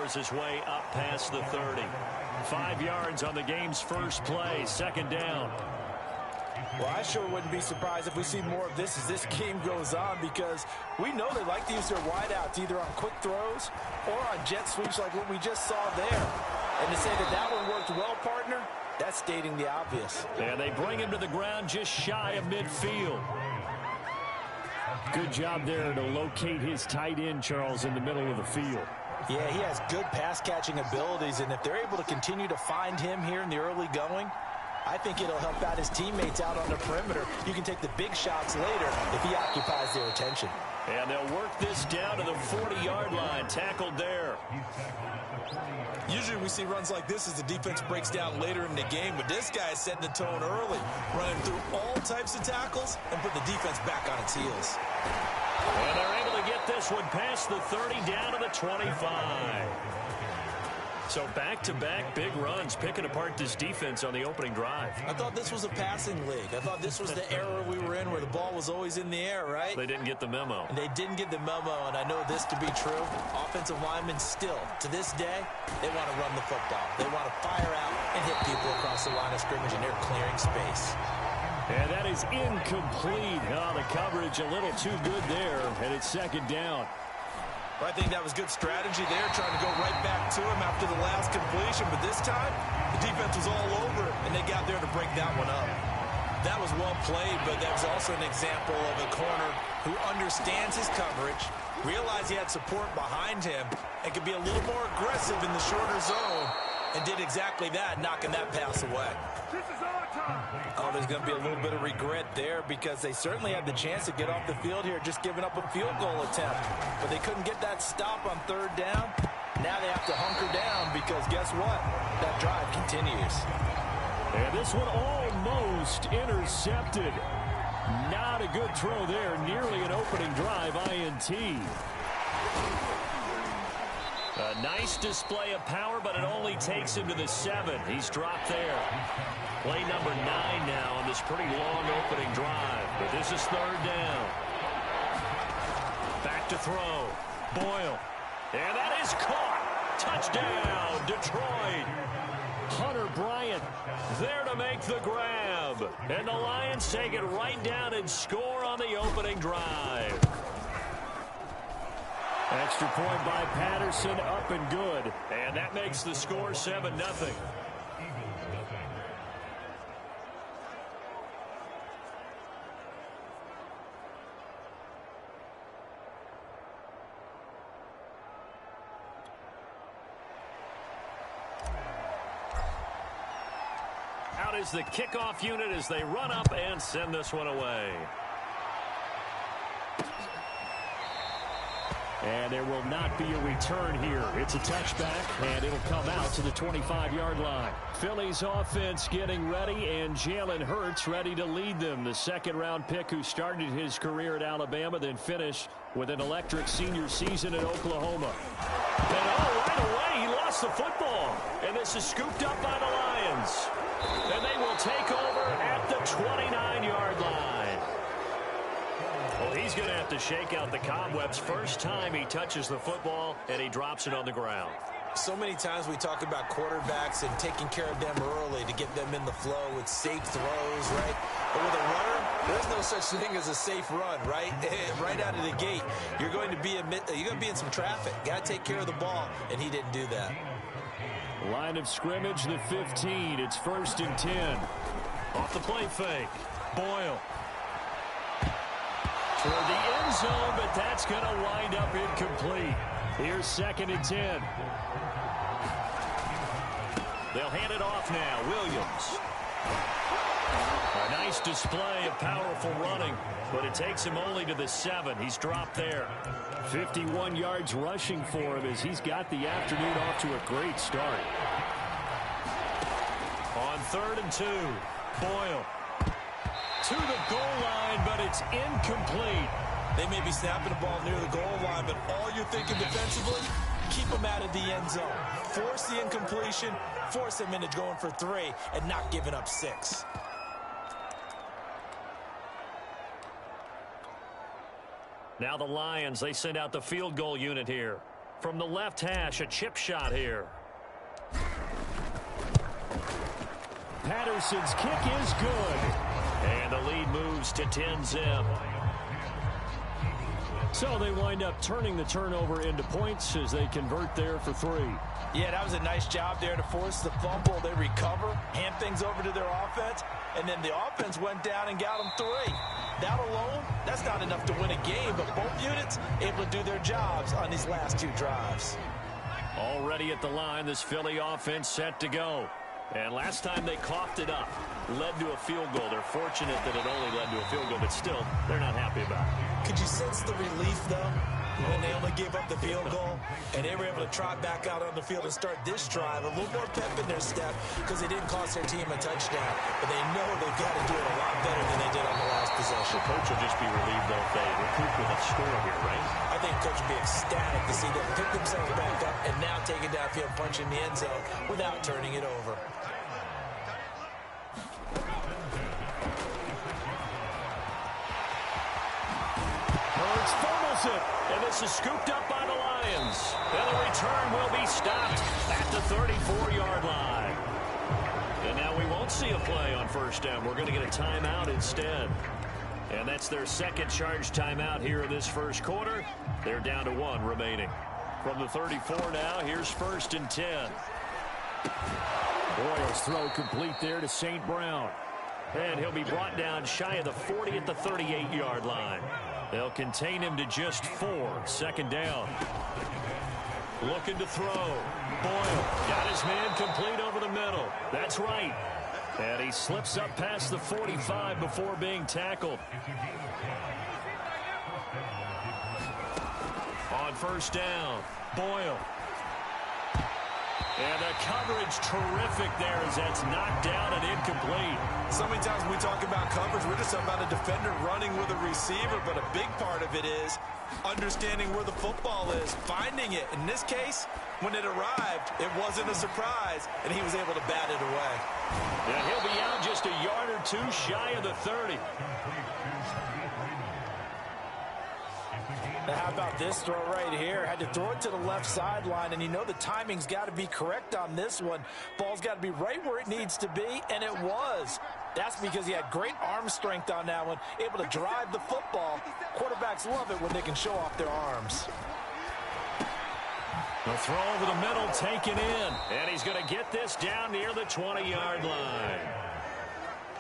powers his way up past the 30. 5 yards on the game's first play, second down. Well, I sure wouldn't be surprised if we see more of this as this game goes on, because we know they like to use their wideouts either on quick throws or on jet sweeps like what we just saw there. And to say that that one worked well, partner, that's stating the obvious. And they bring him to the ground just shy of midfield. Good job there to locate his tight end, Charles, in the middle of the field. Yeah, he has good pass-catching abilities, and if they're able to continue to find him here in the early going, I think it'll help out his teammates out on the perimeter. You can take the big shots later if he occupies their attention. And they'll work this down to the 40-yard line, tackled there. Usually we see runs like this as the defense breaks down later in the game, but this guy is setting the tone early, running through all types of tackles and put the defense back on its heels. And they're able to get this one past the 30 down to the 25. So back-to-back big runs, picking apart this defense on the opening drive. I thought this was a passing league. I thought this was the era we were in where the ball was always in the air, right? They didn't get the memo. And they didn't get the memo, and I know this to be true. Offensive linemen still, to this day, they want to run the football. They want to fire out and hit people across the line of scrimmage, and they're clearing space. And that is incomplete. Oh, the coverage a little too good there, and it's second down. I think that was good strategy there, trying to go right back to him after the last completion. But this time, the defense was all over it, and they got there to break that one up. That was well played, but that was also an example of a corner who understands his coverage, realized he had support behind him, and could be a little more aggressive in the shorter zone, and did exactly that, knocking that pass away. Oh, there's going to be a little bit of regret there, because they certainly had the chance to get off the field here, just giving up a field goal attempt. But they couldn't get that stop on third down. Now they have to hunker down, because guess what? That drive continues. And this one almost intercepted. Not a good throw there. Nearly an opening drive INT. A nice display of power, but it only takes him to the 7. He's dropped there. Play number 9 now on this pretty long opening drive. But this is third down. Back to throw. Boyle. And that is caught. Touchdown, Detroit. Hunter Bryant there to make the grab. And the Lions take it right down and score on the opening drive. Extra point by Patterson, up and good. And that makes the score 7-0. Out is the kickoff unit as they run up and send this one away. And there will not be a return here. It's a touchback, and it'll come out to the 25-yard line. Philly's offense getting ready, and Jalen Hurts ready to lead them. The second-round pick who started his career at Alabama, then finished with an electric senior season at Oklahoma. And right away, he lost the football. And this is scooped up by the Lions. And they will take over at the 29-yard line. Well, he's going to have to shake out the cobwebs. First time he touches the football, and he drops it on the ground. So many times we talk about quarterbacks and taking care of them early to get them in the flow with safe throws, right? But with a runner, there's no such thing as a safe run, right? Right out of the gate, you're going to be in some traffic. Got to take care of the ball, and he didn't do that. Line of scrimmage, the 15. It's 1st and 10. Off the play fake. Boyle. Toward the end zone, but that's going to wind up incomplete. Here's 2nd and 10. They'll hand it off now. Williams. A nice display of powerful running, but it takes him only to the 7. He's dropped there. 51 yards rushing for him as he's got the afternoon off to a great start. On 3rd and 2, Boyle. To the goal line, but it's incomplete. They may be snapping the ball near the goal line, but all you're thinking defensively, keep them out of the end zone. Force the incompletion, force them into going for 3, and not giving up 6. Now the Lions, they send out the field goal unit here. From the left hash, a chip shot here. Patterson's kick is good. And the lead moves to 10-zip. So they wind up turning the turnover into points as they convert there for 3. Yeah, that was a nice job there to force the fumble. They recover, hand things over to their offense, and then the offense went down and got them 3. That alone, that's not enough to win a game, but both units able to do their jobs on these last 2 drives. Already at the line, this Philly offense set to go. And last time they coughed it up, led to a field goal. They're fortunate that it only led to a field goal, but still, they're not happy about it. Could you sense the relief, though, when they only gave up the field goal and they were able to trot back out on the field and start this drive? A little more pep in their step because they didn't cost their team a touchdown. But they know they've got to do it a lot better than they did on the last possession. The coach will just be relieved, though, if they recoup with a score here, right? I think coach will be ecstatic to see them pick themselves back up and now take it downfield, punch in the end zone without turning it over. Hurts fumbles it, and this is scooped up by the Lions. And the return will be stopped at the 34-yard line. And now we won't see a play on first down. We're going to get a timeout instead. And that's their second charge timeout here in this first quarter. They're down to 1 remaining. From the 34 now, here's 1st and 10. Boyle's throw complete there to St. Brown. And he'll be brought down shy of the 40 at the 38-yard line. They'll contain him to just 4. 2nd down. Looking to throw. Boyle got his man complete over the middle. That's right. And he slips up past the 45 before being tackled. On first down, Boyle. And the coverage terrific there as that's knocked down and incomplete. So many times when we talk about coverage, we're just talking about a defender running with a receiver, but a big part of it is understanding where the football is, finding it. In this case, when it arrived, it wasn't a surprise, and he was able to bat it away. And he'll be out just a yard or 2 shy of the 30. Now, how about this throw right here? Had to throw it to the left sideline, and you know the timing's got to be correct on this one. Ball's got to be right where it needs to be, and it was. That's because he had great arm strength on that one, able to drive the football. Quarterbacks love it when they can show off their arms. The throw over the middle taken in, and he's going to get this down near the 20-yard line.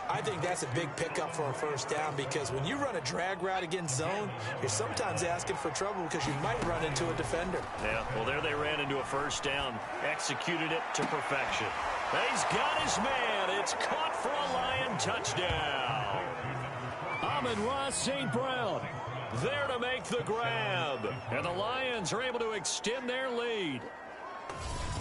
I think that's a big pickup for a first down because when you run a drag route against zone, you're sometimes asking for trouble because you might run into a defender. Yeah, well, there they ran into a first down, executed it to perfection. He's got his man. It's caught for a Lion touchdown. Amon-Ra St. Brown there to make the grab. And the Lions are able to extend their lead.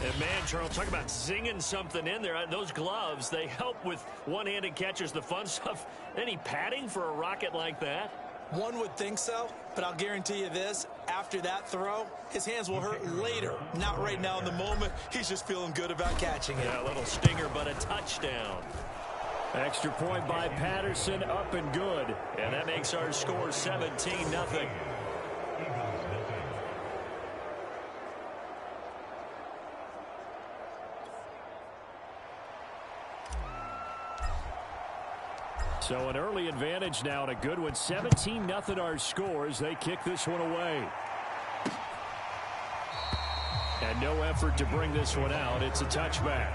And, man, Charles, talk about zinging something in there. Those gloves, they help with one-handed catches, the fun stuff. Any padding for a rocket like that? One would think so, but I'll guarantee you this. After that throw, his hands will hurt later. Not right now in the moment. He's just feeling good about catching it. Yeah, a little stinger, but a touchdown. Extra point by Patterson, up and good. And that makes our score 17-0. So an early advantage now and a good one. 17-0 our score as they kick this one away. And no effort to bring this one out. It's a touchback.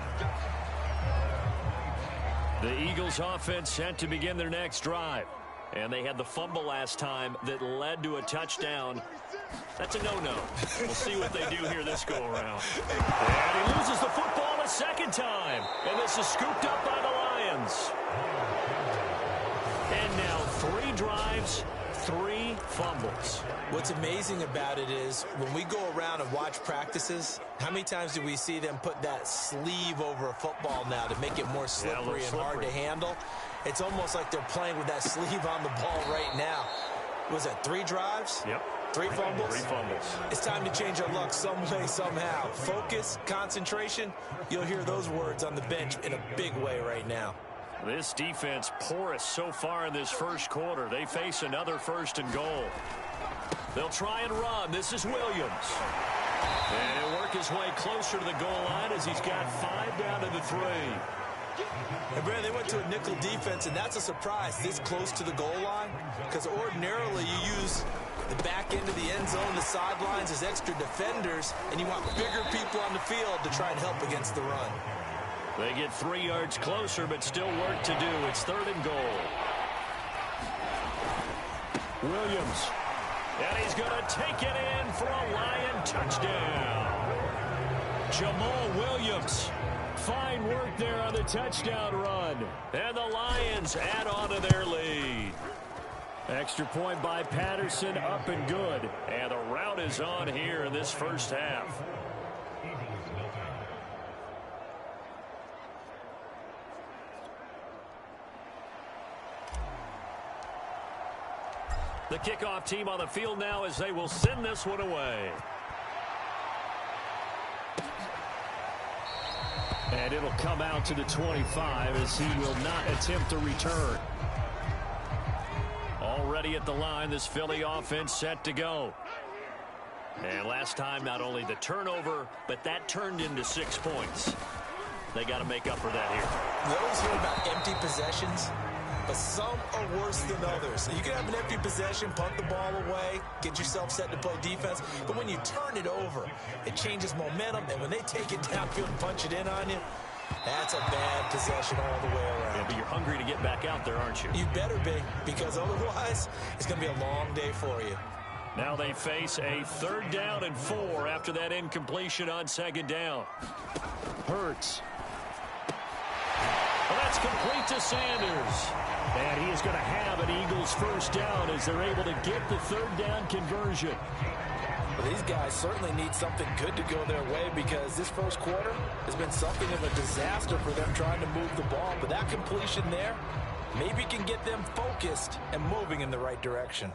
The Eagles offense set to begin their next drive. And they had the fumble last time that led to a touchdown. That's a no-no. We'll see what they do here this go-around. And he loses the football a second time. And this is scooped up by the Lions. And now 3 drives, 3 fumbles. What's amazing about it is when we go around and watch practices, how many times do we see them put that sleeve over a football now to make it more slippery and hard to handle? It's almost like they're playing with that sleeve on the ball right now. Was that 3 drives? Yep. 3 fumbles? 3 fumbles. It's time to change our luck some way, somehow. Focus, concentration, you'll hear those words on the bench in a big way right now. This defense porous so far in this first quarter. They face another 1st and goal. They'll try and run. This is Williams. work his way closer to the goal line as he's got 5 down to the 3. And Brandon, they went to a nickel defense, and that's a surprise this close to the goal line, because ordinarily you use the back end of the end zone, the sidelines as extra defenders, and you want bigger people on the field to try and help against the run. They get 3 yards closer, but still work to do. It's 3rd and goal. Williams. And he's going to take it in for a Lion touchdown. Jamal Williams. Fine work there on the touchdown run. And the Lions add on to their lead. Extra point by Patterson, up and good. And the rout is on here in this first half. The kickoff team on the field now as they will send this one away. And it'll come out to the 25 as he will not attempt a return. Already at the line, this Philly offense set to go. And last time, not only the turnover, but that turned into 6 points. They got to make up for that here. We always hear about empty possessions, but some are worse than others. You can have an empty possession, punt the ball away, get yourself set to play defense, but when you turn it over, it changes momentum, and when they take it downfield and punch it in on you, that's a bad possession all the way around. Yeah, but you're hungry to get back out there, aren't you? You better be, because otherwise, it's going to be a long day for you. Now they face a 3rd down and 4 after that incompletion on 2nd down. Hurts. Well, that's complete to Sanders. And he is going to have an Eagles first down as they're able to get the 3rd down conversion. Well, these guys certainly need something good to go their way because this first quarter has been something of a disaster for them trying to move the ball. But that completion there maybe can get them focused and moving in the right direction.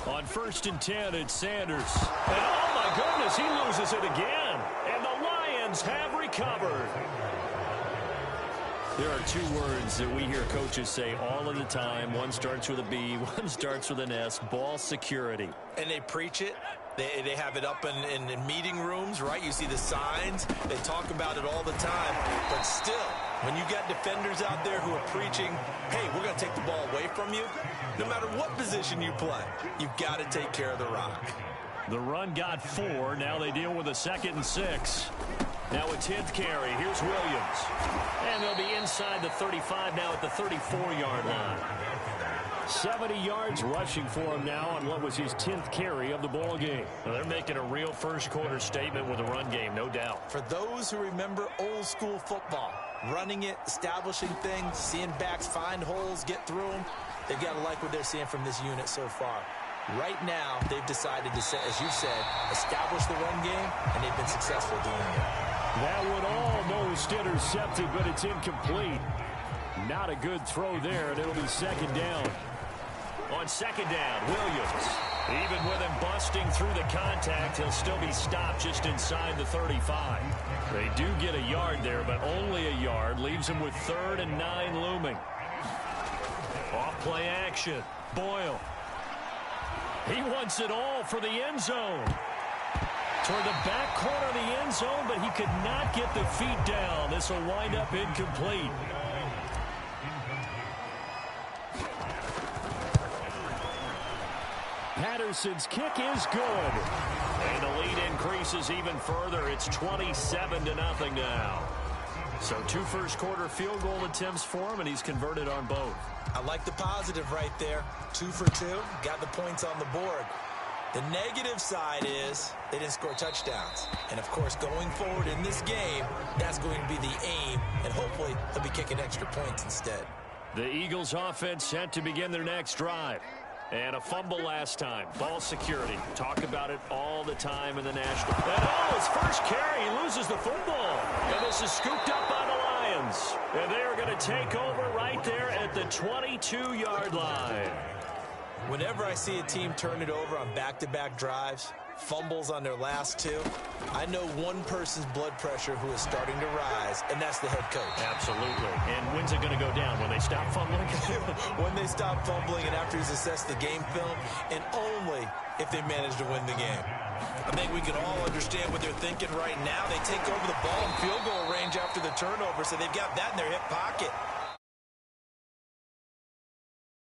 On 1st and 10, it's Sanders. And oh my goodness, he loses it again. And the Lions have recovered. There are 2 words that we hear coaches say all of the time. One starts with a B, one starts with an S, ball security. And they preach it. They have it up in meeting rooms, right? You see the signs. They talk about it all the time. But still, when you got defenders out there who are preaching, hey, we're going to take the ball away from you, no matter what position you play, you've got to take care of the rock. The run got 4. Now they deal with a 2nd and 6. Now a 10th carry. Here's Williams. And they'll be inside the 35 now at the 34-yard line. 70 yards rushing for him now on what was his 10th carry of the ball game. Well, they're making a real first-quarter statement with a run game, no doubt. For those who remember old-school football, running it, establishing things, seeing backs find holes, get through them, They've got to like what they're seeing from this unit so far. Right now, they've decided to, as you said, establish the run game, and they've been successful doing it. That one almost intercepted, but it's incomplete. Not a good throw there, and it'll be second down. On second down, Williams. Even with him busting through the contact, he'll still be stopped just inside the 35. They do get a yard there, but only a yard. Leaves him with 3rd and 9 looming. Off-play action. Boyle. He wants it all for the end zone. Toward the back corner of the end zone, but he could not get the feet down. This will wind up incomplete. Patterson's kick is good. And the lead increases even further. It's 27-0 now. So 2 first-quarter field goal attempts for him, and he's converted on both. I like the positive right there. 2 for 2. Got the points on the board. The negative side is they didn't score touchdowns. And, of course, going forward in this game, that's going to be the aim. And hopefully they'll be kicking extra points instead. The Eagles offense set to begin their next drive. And a fumble last time. Ball security. Talk about it all the time in the national. And his first carry, he loses the football. And this is scooped up by the Lions. And they are going to take over right there at the 22-yard line. Whenever I see a team turn it over on back-to-back drives, fumbles on their last 2, I know one person's blood pressure who is starting to rise, and that's the head coach. Absolutely. And when's it going to go down? When they stop fumbling? When they stop fumbling and after he's assessed the game film, and only if they manage to win the game. I think we can all understand what they're thinking right now. They take over the ball in field goal range after the turnover, so they've got that in their hip pocket.